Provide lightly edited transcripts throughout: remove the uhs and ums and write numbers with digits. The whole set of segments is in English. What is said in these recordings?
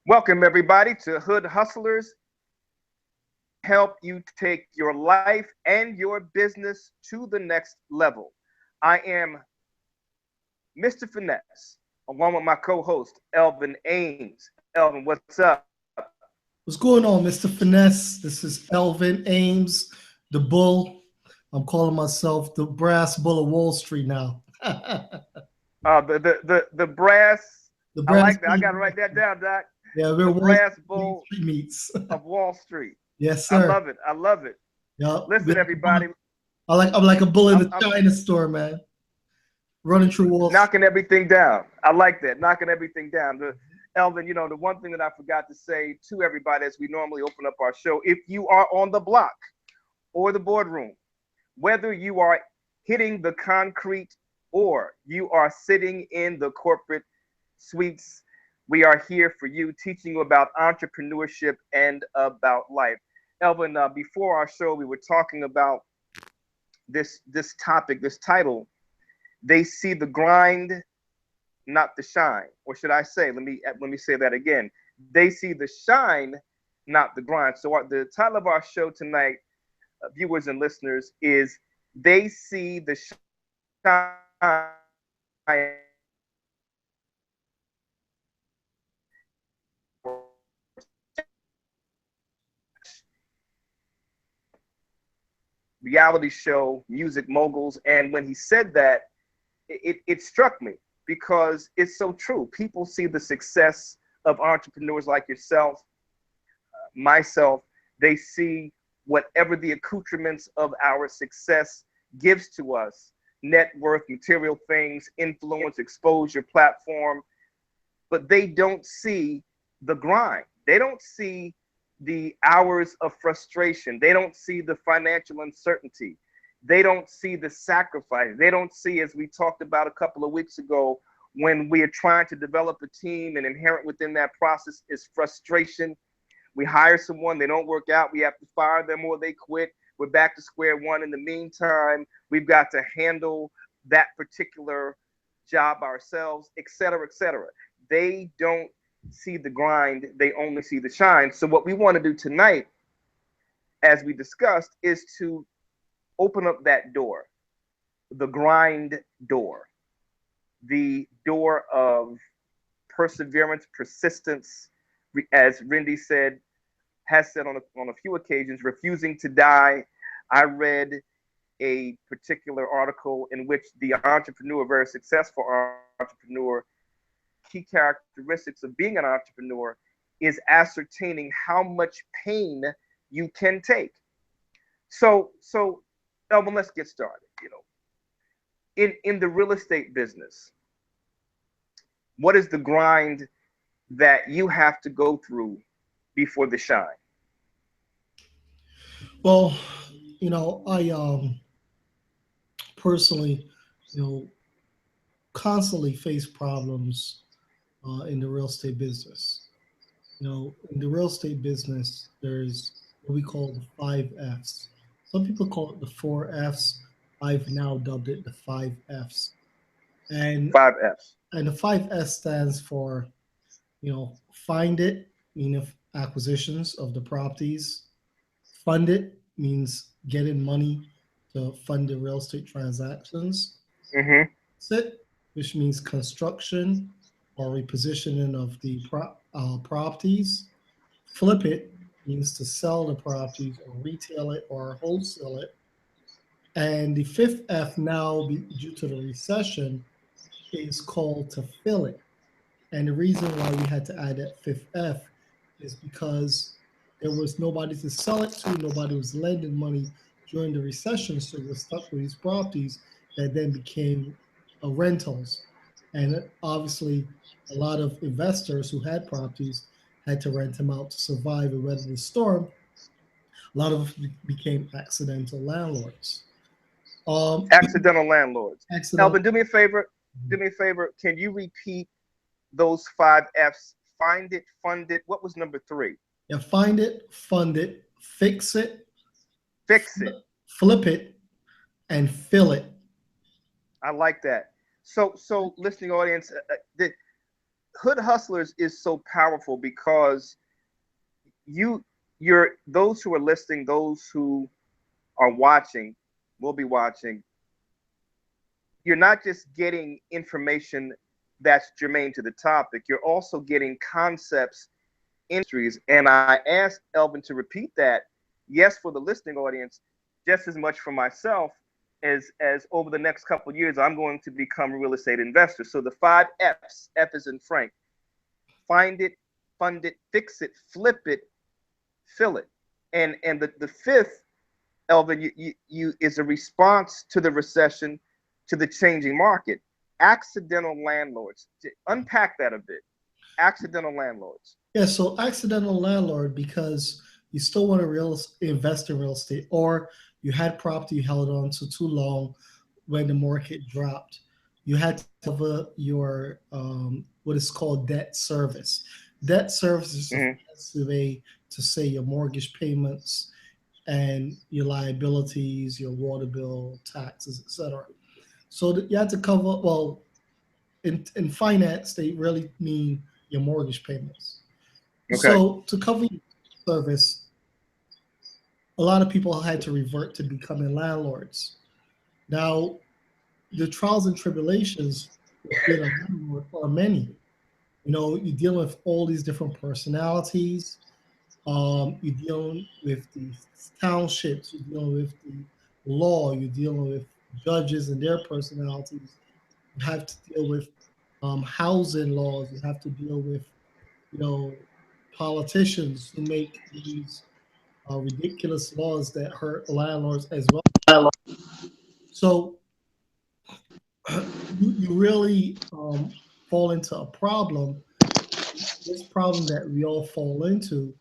Welcome, everybody, to Hood Hustlers. Help you take your life and your business to the next level. I am Mr. Finesse, along with my co host, Elvin Ames. Elvin, what's up? What's going on, Mr. Finesse? This is Elvin Ames, the bull. I'm calling myself the brass bull of Wall Street now. the The brass, I brass like that. I bull. got to write that down, Doc. Yeah, The we're Wall brass Street bull meets. of Wall Street. Yes, I sir. love it. I love it. Yeah, Listen, everybody, I'm like a bull in the I'm China store, man. Running through Wall Street. knocking everything down. I like that, knocking everything down. Elvin, the one thing that I forgot to say to everybody as we normally open up our show, if you are on the block or the boardroom, whether you are hitting the concrete or you are sitting in the corporate suites, we are here for you, teaching you about entrepreneurship and about life. Elvin, before our show, we were talking about this topic, this title. They see the grind, not the shine. Or should I say, let me say that again. They see the shine, not the grind. So the title of our show tonight, viewers and listeners, is They See the Shine, reality show, music moguls. And when he said that, it struck me because it's so true. People see the success of entrepreneurs like yourself, myself. They see whatever the accoutrements of our success gives to us: net worth, material things, influence, exposure, platform. But they don't see the grind. They don't see the hours of frustration. They don't see the financial uncertainty. They don't see the sacrifice. They don't see, as we talked about a couple of weeks ago, when we are trying to develop a team and inherent within that process is frustration. We hire someone, they don't work out, we have to fire them or they quit. We're back to square one. In the meantime, we've got to handle that particular job ourselves, et cetera, et cetera. They don't see the grind, they only see the shine. So, what we want to do tonight, as we discussed, is to open up that door, the grind door, the door of perseverance, persistence, as Rindy said, has said on a few occasions, refusing to die. I read a particular article in which the entrepreneur, a very successful entrepreneur, key characteristics of being an entrepreneur is ascertaining how much pain you can take. So, Elvin, let's get started. In the real estate business, what is the grind that you have to go through before the shine? Well, I personally, you know, constantly face problems in the real estate business. In the real estate business, there's what we call the five F's. Some people call it the four F's. I've now dubbed it the five F's. And Five F's. and the five S stands for, find it, meaning acquisitions of the properties. Fund it means getting money to fund the real estate transactions. Mm-hmm. Sit, which means construction or repositioning of the properties. Flip it means to sell the properties or retail it or wholesale it. And the fifth F now, due to the recession, is called to fill it. And the reason why we had to add that fifth F is because there was nobody to sell it to, nobody was lending money during the recession, so we're stuck with these properties that then became rentals. And obviously, a lot of investors who had properties had to rent them out to survive and weather the storm. A lot of them became accidental landlords. Accidental landlords. Accidental. Elvin, do me a favor. Do me a favor. Can you repeat those five F's? Find it, fund it. What was number three? Yeah, find it, fund it, fix it, Fix it. flip it, and fill it. I like that. So, listening audience, Hood Hustlers is so powerful because you're those who are listening, those who are watching, will be watching. You're not just getting information that's germane to the topic. You're also getting concepts, industries, and I asked Elvin to repeat that. Yes, for the listening audience, just as much for myself as over the next couple of years, I'm going to become a real estate investor. So the 5 F's. F is in Frank. Find it, fund it, fix it, flip it, fill it. And the fifth, Elvin, you is a response to the recession, to the changing market. Accidental landlords. Unpack that a bit. Accidental landlords. Yeah, so accidental landlord because you still want to invest in real estate, or you had property you held on to too long when the market dropped. You had to cover your what is called debt service. Debt service is a fancy way to say your mortgage payments and your liabilities, your water bill, taxes, etc. So you had to cover. Well, in finance, they really mean your mortgage payments. Okay. So to cover your service, a lot of people had to revert to becoming landlords. Now, the trials and tribulations of being a landlord are many. You know, you're dealing with all these different personalities. You're dealing with the townships. You're dealing with the law. You're dealing with judges and their personalities. You have to deal with housing laws. You have to deal with, you know, politicians who make these ridiculous laws that hurt landlords as well. So you really fall into a problem. This problem that we all fall into,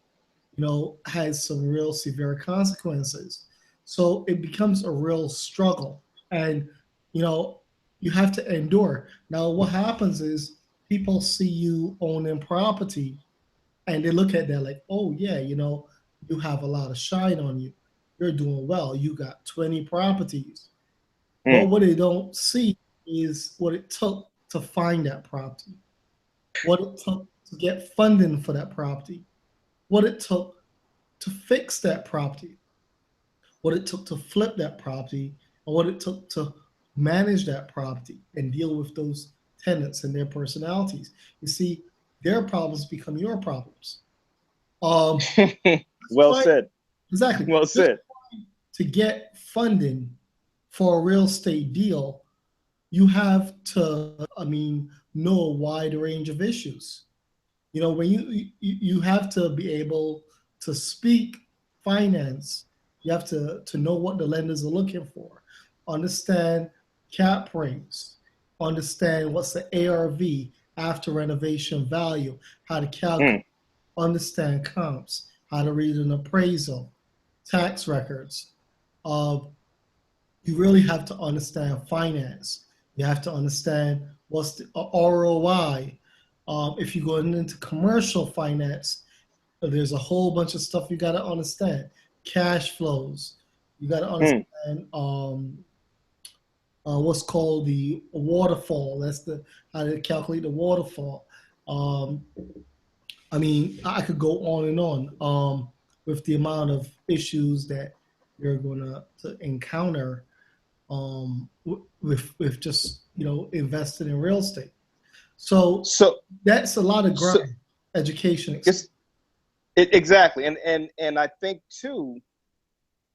you know, has some real severe consequences. So it becomes a real struggle, and you know, you have to endure. Now, what happens is people see you owning property, and they look at that like, oh yeah, you know, you have a lot of shine on you. You're doing well. You got 20 properties. But what they don't see is what it took to find that property, what it took to get funding for that property, what it took to fix that property, what it took to flip that property, and what it took to manage that property and deal with those tenants and their personalities. You see, their problems become your problems. Well Why, said. exactly. Well said. To get funding for a real estate deal, you have to, I mean, know a wide range of issues. You know, when you have to be able to speak finance, you have to know what the lenders are looking for, understand cap rates, understand what's the ARV, after renovation value, how to calculate, understand comps, how to read an appraisal, tax records. Uh, you really have to understand finance. You have to understand what's the ROI. If you're going into commercial finance, there's a whole bunch of stuff you got to understand. Cash flows. You got to understand what's called the waterfall. That's the how to calculate the waterfall. I mean, I could go on and on with the amount of issues that you're going to encounter with just, you know, investing in real estate. So that's a lot of grind, education. Exactly, and I think too,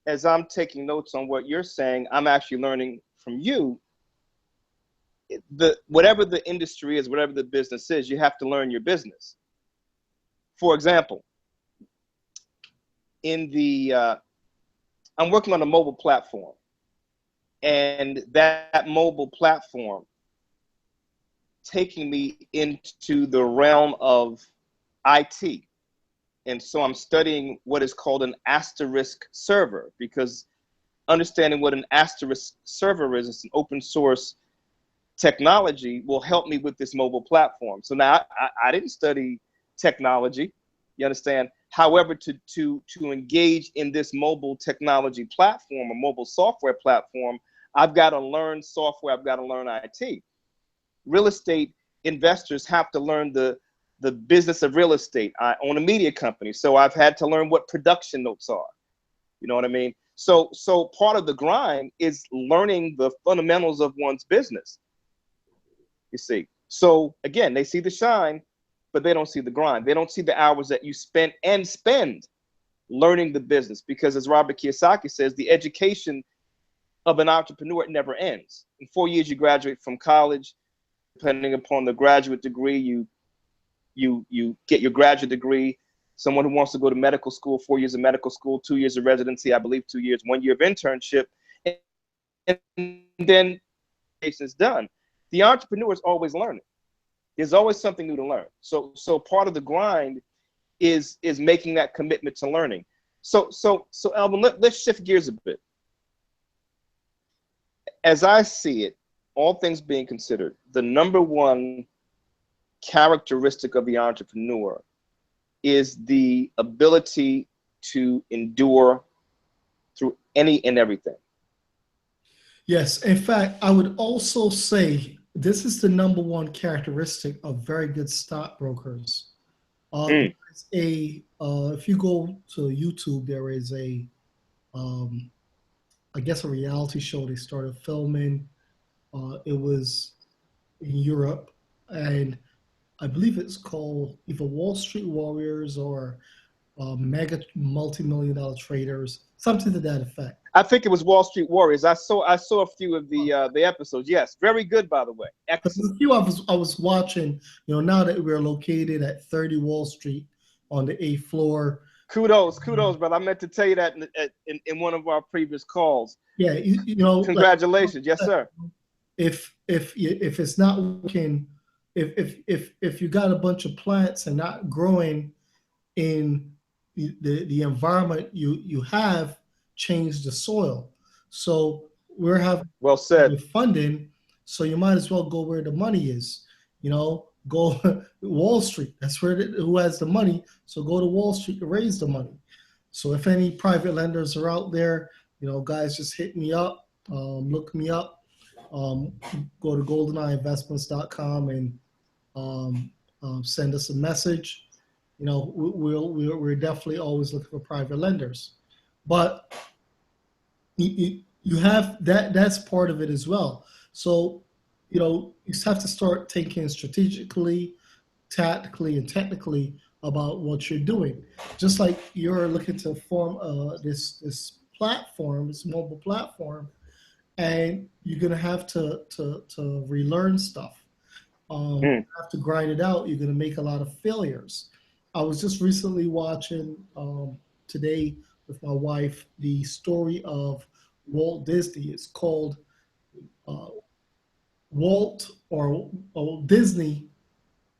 as I'm taking notes on what you're saying, I'm actually learning from you. Whatever the industry is, whatever the business is, you have to learn your business. For example, I'm working on a mobile platform, and that mobile platform taking me into the realm of IT. And so I'm studying what is called an asterisk server, because understanding what an asterisk server is, it's an open source technology, will help me with this mobile platform. So now I didn't study technology, you understand? However, to engage in this mobile technology platform, a mobile software platform, I've got to learn software, I've got to learn IT. Real estate investors have to learn the business of real estate. I own a media company, so I've had to learn what production notes are. You know what I mean? So part of the grind is learning the fundamentals of one's business. You see. So again, they see the shine, but they don't see the grind. They don't see the hours that you spend learning the business, because as Robert Kiyosaki says, the education of an entrepreneur, it never ends. In 4 years, you graduate from college. Depending upon the graduate degree, you get your graduate degree. Someone who wants to go to medical school, 4 years of medical school, 2 years of residency, I believe 2 years, 1 year of internship, and then it's done. The entrepreneur is always learning. There's always something new to learn. So part of the grind is making that commitment to learning. So Alvin, let's shift gears a bit. As I see it, all things being considered, the number one characteristic of the entrepreneur is the ability to endure through any and everything. Yes, in fact, I would also say this is the number one characteristic of very good stockbrokers. If you go to YouTube, there is I guess a reality show they started filming. It was in Europe, and I believe it's called either Wall Street Warriors or Mega Multi-Million-Dollar Traders, something to that effect. I think it was Wall Street Warriors. I saw a few of the episodes. Yes, very good, by the way. Excellent. A few I was watching. Now that we're located at 30 Wall Street on the 8th floor. Kudos, brother. I meant to tell you that in one of our previous calls. Yeah, congratulations, like, yes, sir. If it's not working, if you got a bunch of plants and not growing in the environment you have, changed the soil. So we're having well said funding, so you might as well go where the money is. Go Wall Street. That's where who has the money. So go to Wall Street to raise the money. So if any private lenders are out there, guys, just hit me up, look me up, go to goldeneyeinvestments.com and send us a message. We're definitely always looking for private lenders, but you have that's part of it as well. So you have to start thinking strategically, tactically, and technically about what you're doing. Just like you're looking to form this platform, this mobile platform, and you're gonna have to relearn stuff. You have to grind it out. You're gonna make a lot of failures. I was just recently watching today with my wife the story of Walt Disney. It's called Walt or Disney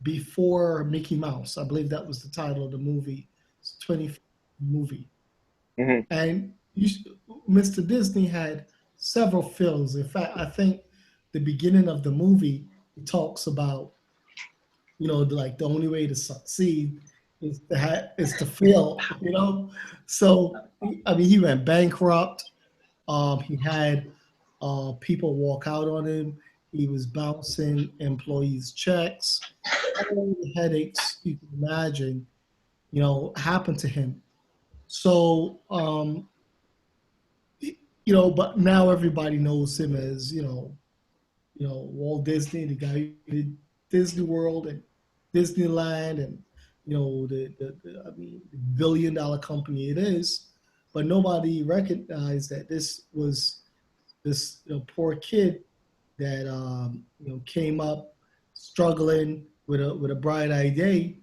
Before Mickey Mouse. I believe that was the title of the movie. It's a 20 movie. Mm-hmm. And Mr. Disney had several films. In fact, I think the beginning of the movie, he talks about, like the only way to succeed is to fail, So, I mean, he went bankrupt. He had people walk out on him. He was bouncing employees' checks. All the headaches you can imagine, happened to him. So, but now everybody knows him as, Walt Disney, the guy who did Disney World and Disneyland, and the billion-dollar company it is. But nobody recognized that this was this poor kid that came up struggling with a bright idea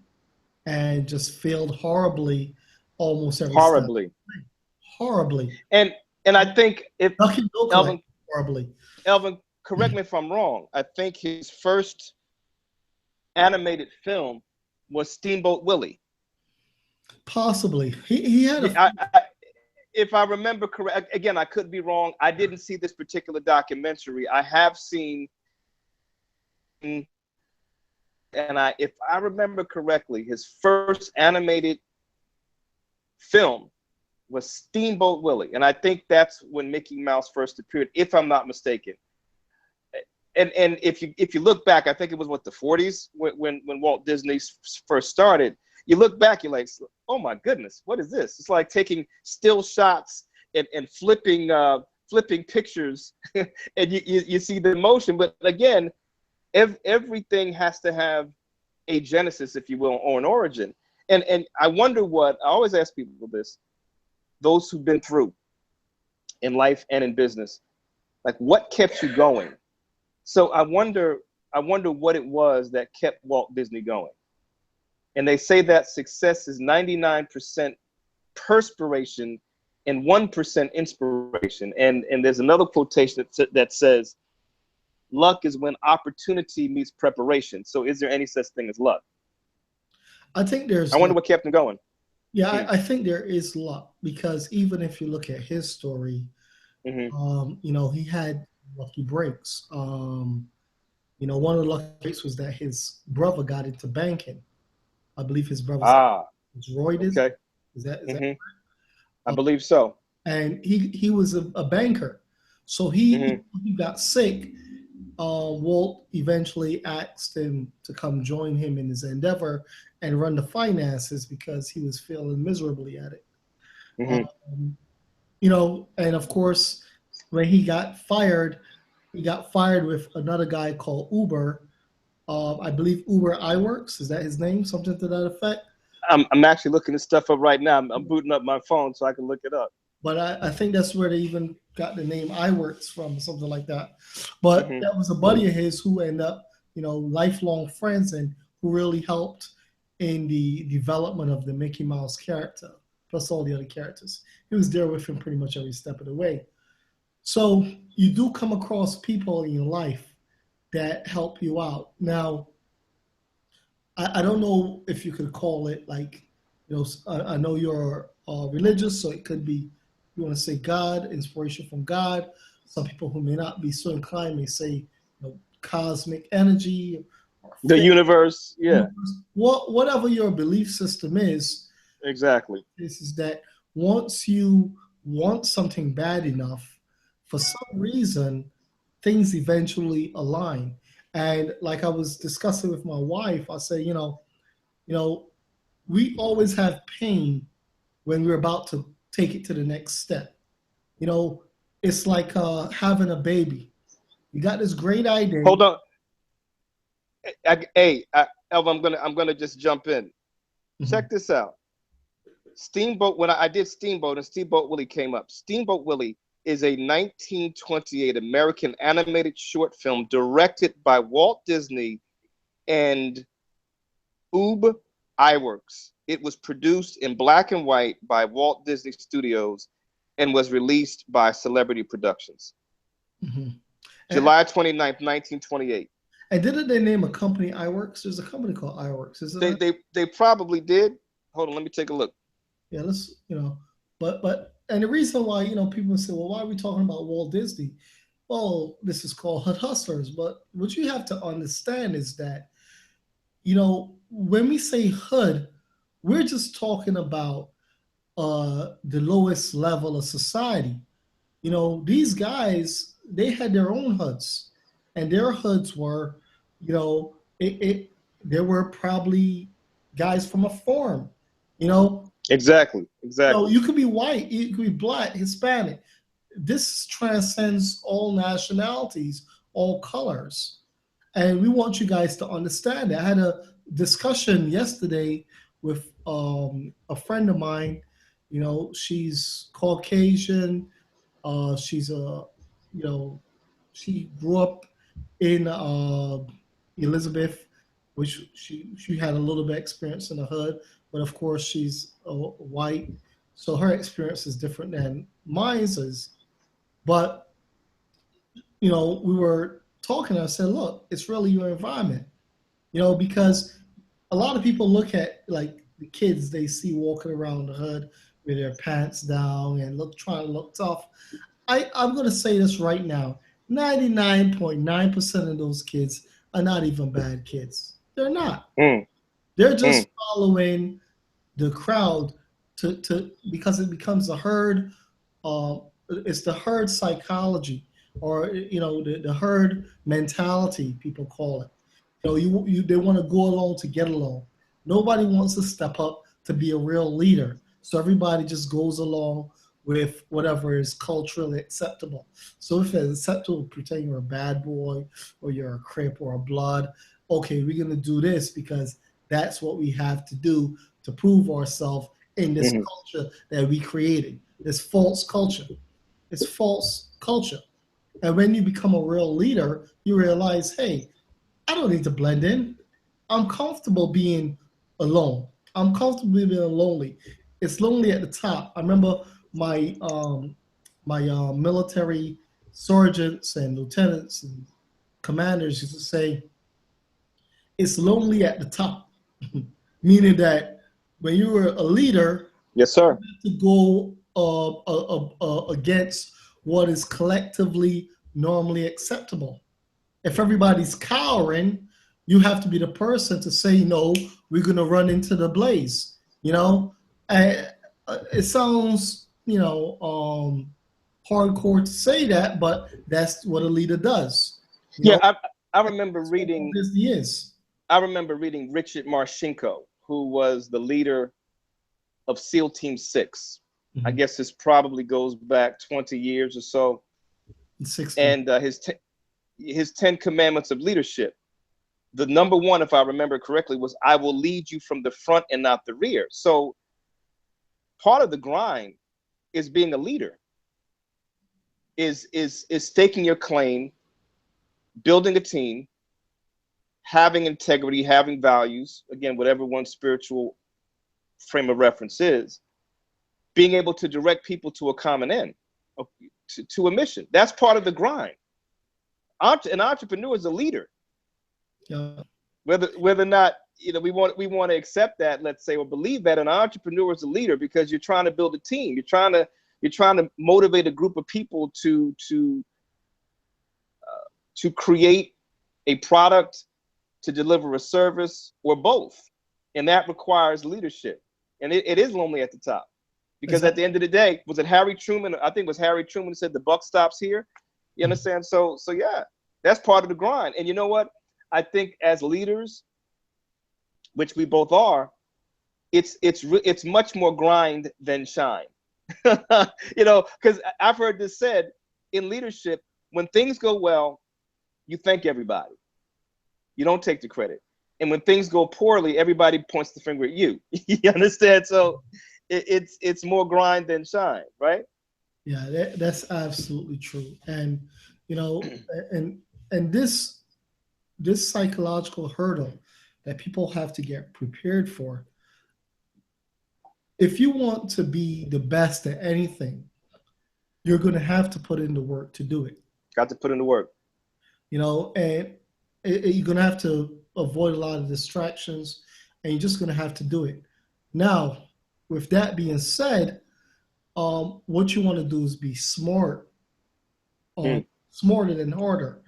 and just failed horribly, almost every horribly. Step. Horribly. And I think if horribly. Elvin, correct me if I'm wrong. I think his first animated film was Steamboat Willie. Possibly. He had if I remember correct, again, I could be wrong. I didn't see this particular documentary. I have seen, and if I remember correctly, his first animated film was Steamboat Willie. And I think that's when Mickey Mouse first appeared, if I'm not mistaken. and if you look back, I think it was what, the 40s when Walt Disney first started. You look back, you're like, oh my goodness, what is this? It's like taking still shots and flipping pictures, and you see the motion. But again, everything has to have a genesis, if you will, or an origin. And I wonder what, I always ask people this, those who've been through in life and in business, like what kept you going? So I wonder what it was that kept Walt Disney going. And they say that success is 99% perspiration and 1% inspiration. And there's another quotation that says, luck is when opportunity meets preparation. So is there any such thing as luck? I think there's. I wonder what kept him going. Yeah, I think there is luck, because even if you look at his story, you know, he had lucky breaks. You know, one of the lucky breaks was that his brother got into banking. I believe his brother was Reuters. Okay. Is that right? I believe so. And he was a banker. So he got sick. Walt eventually asked him to come join him in his endeavor and run the finances, because he was feeling miserably at it. You know, and of course, when he got fired with another guy called Uber. I believe Uber Iwerks. Is that his name? Something to that effect? I'm actually looking this stuff up right now. I'm booting up my phone so I can look it up. But I think that's where they even got the name Iwerks from, something like that. But that was a buddy of his who ended up, you know, lifelong friends, and who really helped in the development of the Mickey Mouse character, plus all the other characters. He was there with him pretty much every step of the way. So you do come across people in your life that help you out. Now, I don't know if you could call it like, you know, I know you're religious, so it could be, you want to say God, inspiration from God. Some people who may not be so inclined may say, you know, cosmic energy. The universe, yeah. Whatever your belief system is. Exactly. This is that once you want something bad enough, for some reason, things eventually align. And like I was discussing with my wife, I say, you know, we always have pain when we're about to take it to the next step. You know, it's like having a baby. You got this great idea. Hold on. Hey, Elva, I'm gonna just jump in. Check this out. Steamboat. When I did Steamboat, and Steamboat Willie came up. Steamboat Willie is a 1928 American animated short film directed by Walt Disney and Ub Iwerks. It was produced in black and white by Walt Disney Studios and was released by Celebrity Productions. July 29th, 1928. And didn't they name a company Iwerks? There's a company called Iwerks. They probably did. Hold on, let me take a look. Yeah, let's, you know, but and the reason why, you know, people say, well, why are we talking about Walt Disney? Well, this is called Hood Hustlers. But what you have to understand is that, you know, when we say hood, we're just talking about the lowest level of society. You know, these guys, they had their own hoods, and their hoods were, you know, there were probably guys from a farm, you know. Exactly. So you could be white, you could be black, Hispanic. This transcends all nationalities, all colors. And we want you guys to understand that. I had a discussion yesterday with a friend of mine. You know, she's Caucasian. She's you know, she grew up in Elizabeth, which she had a little bit of experience in the hood. But of course, she's white, so her experience is different than mine is. But, you know, we were talking, and I said, look, it's really your environment, you know, because a lot of people look at, like, the kids they see walking around the hood with their pants down and trying to look tough. I'm going to say this right now. 99.9% of those kids are not even bad kids. They're not. They're just following the crowd to because it becomes a herd. It's the herd psychology. or the herd mentality, people call it. They want to go along to get along. Nobody wants to step up to be a real leader. So everybody just goes along with whatever is culturally acceptable. So if it's acceptable to pretend you're a bad boy or you're a Crip or a Blood, okay, we're gonna do this because that's what we have to do to prove ourselves in this Hmm. culture that we created. This false culture. It's false culture. And when you become a real leader, you realize, hey, I don't need to blend in. I'm comfortable being alone. I'm comfortable being lonely. It's lonely at the top. I remember my military sergeants and lieutenants and commanders used to say, it's lonely at the top, meaning that when you were a leader, Yes, sir. to go against what is collectively normally acceptable. If everybody's cowering, you have to be the person to say, no, we're going to run into the blaze. And it sounds, hardcore to say that, but that's what a leader does. You Yeah, know, I remember that's what reading. business is. I remember reading Richard Marcinko, who was the leader of SEAL Team 6. I Mhm. guess this probably goes back 20 years or so. 60. And his 10 commandments of leadership. The number one, if I remember correctly, was I will lead you from the front and not the rear. So part of the grind is being a leader, is staking your claim, building a team, having integrity, having values, again, whatever one's spiritual frame of reference is, being able to direct people to a common end, to a mission. That's part of the grind. An entrepreneur is a leader. Yeah. Whether or not we want to accept that, let's say, or believe that an entrepreneur is a leader, because you're trying to build a team. You're trying to motivate a group of people to create a product, to deliver a service, or both, and that requires leadership. And it is lonely at the top, because at Exactly. the end of the day, was it Harry Truman? I think it was Harry Truman who said the buck stops here. You understand? So yeah, that's part of the grind. And you know what? I think as leaders, which we both are, it's much more grind than shine. Because I've heard this said in leadership: when things go well, you thank everybody. You don't take the credit. And when things go poorly, everybody points the finger at you. You understand? So it's more grind than shine, right? Yeah, that's absolutely true. And you know, and and this psychological hurdle that people have to get prepared for. If you want to be the best at anything, you're going to have to put in the work to do it. Got to put in the work. And you're going to have to avoid a lot of distractions, and you're just going to have to do it. Now, with that being said, what you want to do is be smart, Mm. smarter than harder.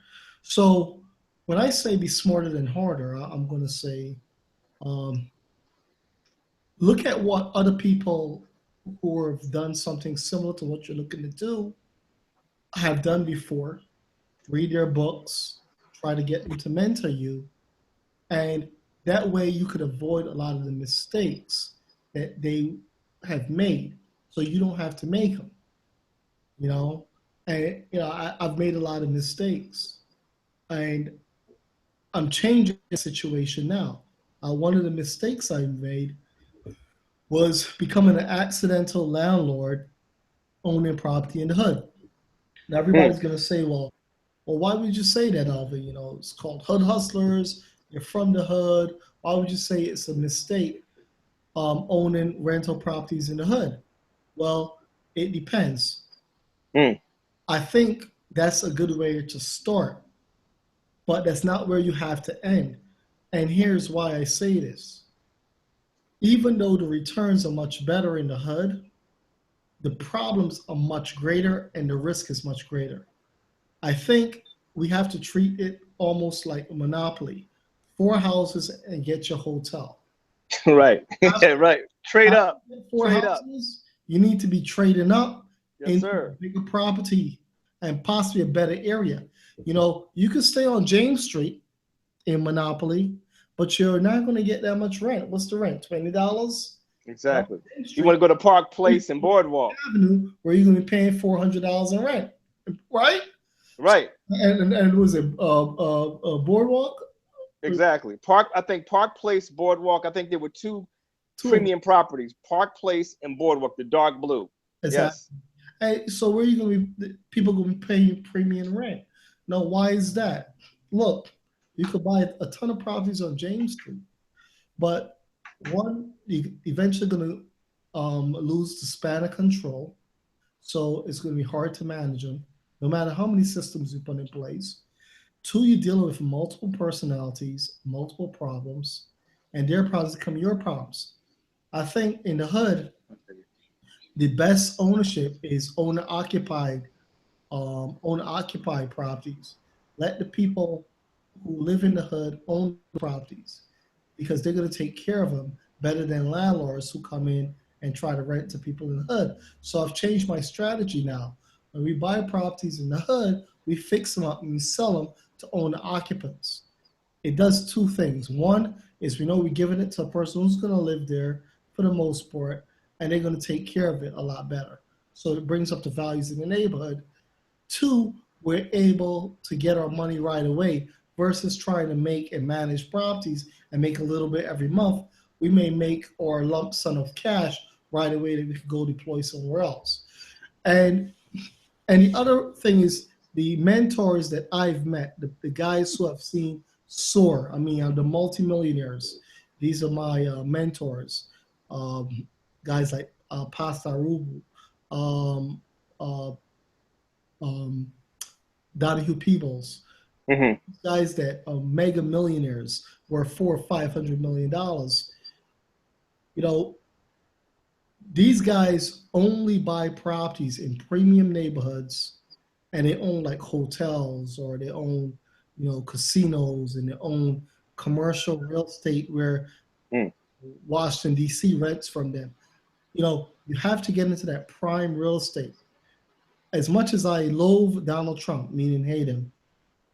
So when I say be smarter than harder, I'm going to say um, look at what other people who have done something similar to what you're looking to do have done before. Read their books, try to get them to mentor you, and that way you could avoid a lot of the mistakes that they have made, so you don't have to make them. You know, and I've made a lot of mistakes, and I'm changing the situation now. One of the mistakes I made was becoming an accidental landlord owning property in the hood. Now Mm. everybody's gonna say, well, why would you say that, Alva? It's called hood hustlers. You're from the hood. Why would you say it's a mistake owning rental properties in the hood? Well, it depends. Mm. I think that's a good way to start, but that's not where you have to end. And here's why I say this. Even though the returns are much better in the hood, the problems are much greater and the risk is much greater. I think we have to treat it almost like a monopoly. Four houses and get your hotel. Right. After, Right. Trade after up. you get four Trade up. houses, you need to be trading up Yes, into a sir. bigger property. and possibly a better area. You know, you could stay on James Street in Monopoly, but you're not going to get that much rent. What's the rent? $20? Exactly. James You want Street to go to Park Place and Boardwalk. Avenue, where you're going to be paying $400 in rent, right? Right. And was it Boardwalk? Exactly. I think Park Place, Boardwalk. I think there were two Two of them. premium properties: Park Place and Boardwalk, the dark blue. Exactly. Yes. Hey, so where are you going to be? People going to be paying premium rent. No, why is that? Look, you could buy a ton of properties on James Street, but one, you eventually going to lose the span of control. So it's going to be hard to manage them, no matter how many systems you put in place. Two, you're dealing with multiple personalities, multiple problems, and their problems become your problems. I think in the hood, the best ownership is owner occupied properties. Let the people who live in the hood own the properties because they're going to take care of them better than landlords who come in and try to rent to people in the hood. So I've changed my strategy now. When we buy properties in the hood, we fix them up and we sell them to owner occupants. It does two things. One is we know we're giving it to a person who's going to live there for the most part, and they're going to take care of it a lot better. So it brings up the values in the neighborhood. Two, we're able to get our money right away versus trying to make and manage properties and make a little bit every month. We may make our lump sum of cash right away that we can go deploy somewhere else. And the other thing is the mentors that I've met, the guys who I've seen soar. I mean, the multimillionaires. These are my mentors. Guys like Pasta Rubu, um, uh, Donahue Peebles, guys that are mega millionaires worth $400 or $500 million. You know, these guys only buy properties in premium neighborhoods, and they own like hotels or they own, casinos, and they own commercial real estate where Washington D.C. rents from them. You have to get into that prime real estate. As much as I loathe Donald Trump, meaning hate him,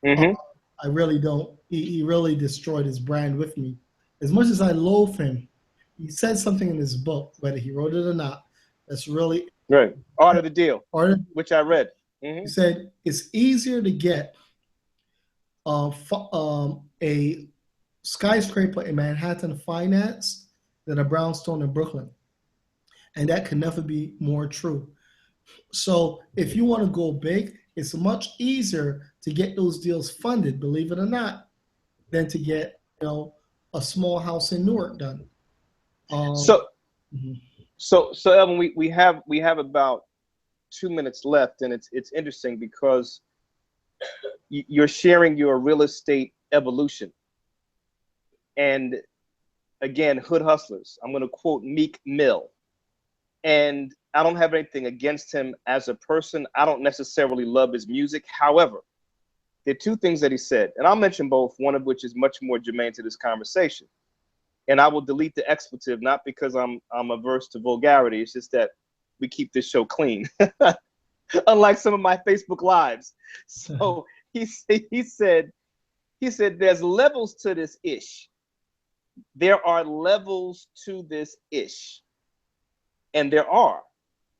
I really don't. He really destroyed his brand with me. As much as I loathe him, he said something in his book, whether he wrote it or not, that's really right. Art of the Deal, which I read. He said it's easier to get a skyscraper in Manhattan financed than a brownstone in Brooklyn, and that can never be more true. So if you want to go big, it's much easier to get those deals funded, believe it or not, than to get a small house in Newark done. So Evan, we have about 2 minutes left, and it's interesting because you're sharing your real estate evolution. And again, hood hustlers. I'm going to quote Meek Mill. And I don't have anything against him as a person. I don't necessarily love his music. However, there are two things that he said, and I'll mention both, one of which is much more germane to this conversation. And I will delete the expletive, not because I'm averse to vulgarity. It's just that we keep this show clean, unlike some of my Facebook lives. So he said, there's levels to this ish. There are levels to this ish. And there are.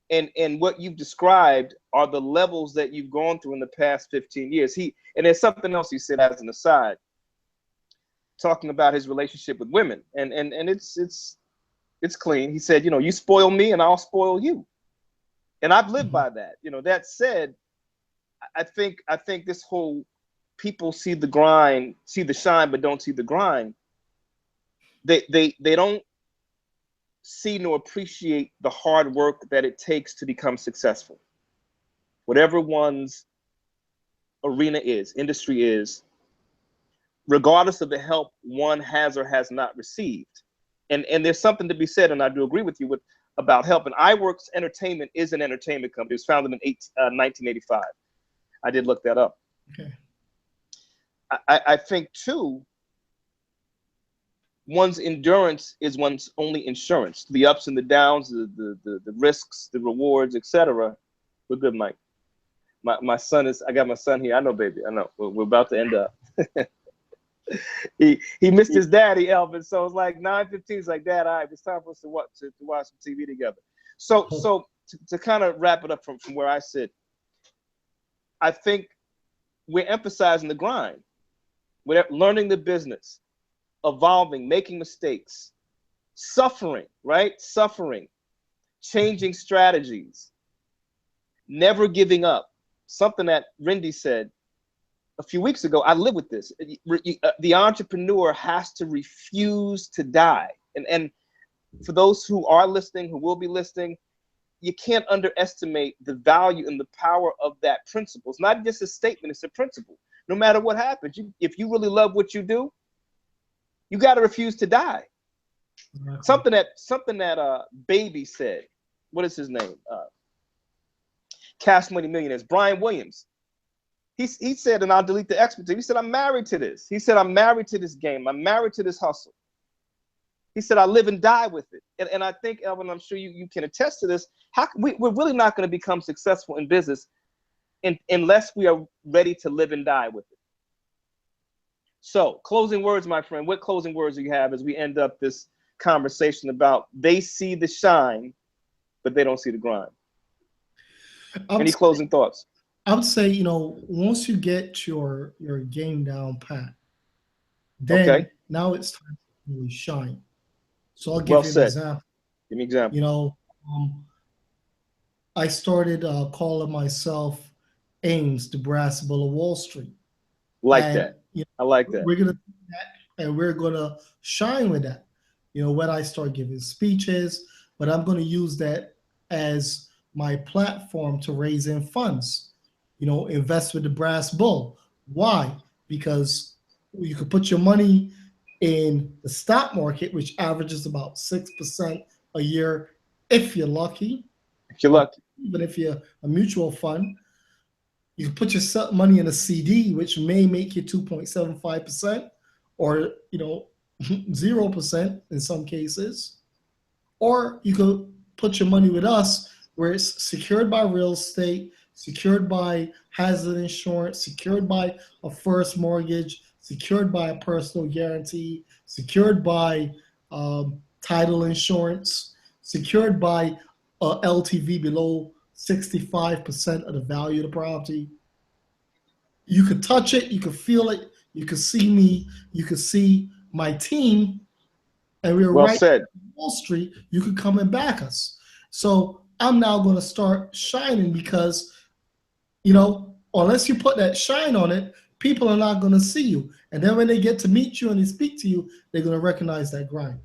And what you've described are the levels that you've gone through in the past 15 years. And there's something else he said as an aside, talking about his relationship with women. And it's clean. He said, you spoil me and I'll spoil you. And I've lived by that. That said, I think this whole people see the grind, see the shine, but don't see the grind. They don't see nor appreciate the hard work that it takes to become successful. Whatever one's arena is, industry is, regardless of the help one has or has not received. And there's something to be said, and I do agree with you about help. And iWorks Entertainment is an entertainment company. It was founded in 1985. I did look that up. Okay. I think too, one's endurance is one's only insurance. The ups and the downs, the risks, the rewards, etc. We're good, Mike. My son is. I got my son here. I know, baby. I know. We're about to end up. he missed his daddy, Elvin. So it's like 9:15. It's like, Dad, all right, it's time for us to watch some TV together. So to kind of wrap it up from where I sit, I think we're emphasizing the grind. We're learning the business, evolving, making mistakes, suffering, right? Suffering, changing strategies, never giving up. Something that Rindy said a few weeks ago. I live with this. The entrepreneur has to refuse to die. And for those who are listening, who will be listening, you can't underestimate the value and the power of that principle. It's not just a statement, it's a principle. No matter what happens, if you really love what you do, you got to refuse to die. Something that Baby said. What is his name? Cash Money Millionaires. Brian Williams. He said, and I'll delete the expletive. He said, I'm married to this. He said, I'm married to this game. I'm married to this hustle. He said, I live and die with it. And I think, Elvin, I'm sure you can attest to this. We're really not going to become successful in business unless we are ready to live and die with it. So, closing words, my friend. What closing words do you have as we end up this conversation about they see the shine, but they don't see the grind? Any closing thoughts? I would say, once you get your game down pat, then now it's time to really shine. So I'll give you an example. Give me an example. I started calling myself Ames, the Brass Bull of Wall Street. That. I like that. We're gonna do that, and we're gonna shine with that. When I start giving speeches, but I'm gonna use that as my platform to raise in funds. Invest with the Brass Bull. Why? Because you could put your money in the stock market, which averages about 6% a year if you're lucky. If you're lucky. Even if you're a mutual fund, you can put your money in a CD, which may make you 2.75% or 0% in some cases. Or you could put your money with us where it's secured by real estate, secured by hazard insurance, secured by a first mortgage, secured by a personal guarantee, secured by title insurance, secured by LTV below 65% of the value of the property. You could touch it, you could feel it, you could see me, you could see my team, and we were right on Wall Street. You could come and back us. So I'm now going to start shining because, unless you put that shine on it, people are not going to see you. And then when they get to meet you and they speak to you, they're going to recognize that grind.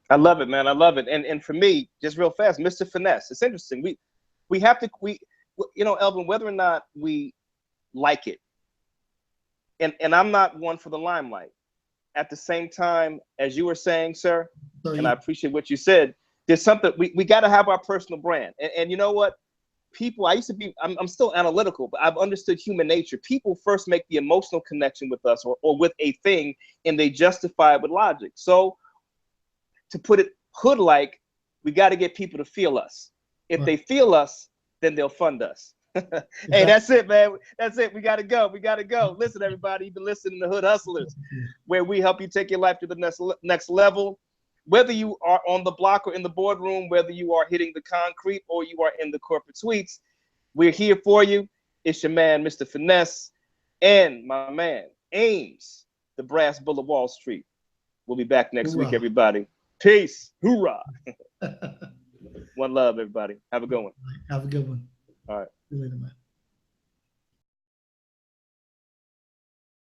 I love it, man. I love it. And for me, just real fast, Mr. Finesse, it's interesting. We have to, Elvin, whether or not we like it, and I'm not one for the limelight. At the same time, as you were saying, sir, and I appreciate what you said, there's something, we got to have our personal brand. And you know what? People, I'm still analytical, but I've understood human nature. People first make the emotional connection with us or with a thing, and they justify it with logic. So to put it hood-like, we got to get people to feel us. If they feel us, then they'll fund us. Hey, that's it, man. That's it. We got to go. We got to go. Listen, everybody, you've been listening to Hood Hustlers, where we help you take your life to the next level. Whether you are on the block or in the boardroom, whether you are hitting the concrete or you are in the corporate suites, we're here for you. It's your man, Mr. Finesse, and my man, Ames, the Brass Bull of Wall Street. We'll be back next week, everybody. Peace. Hoorah. One love, everybody. Have a good one. Have a good one. All right. See you later, man.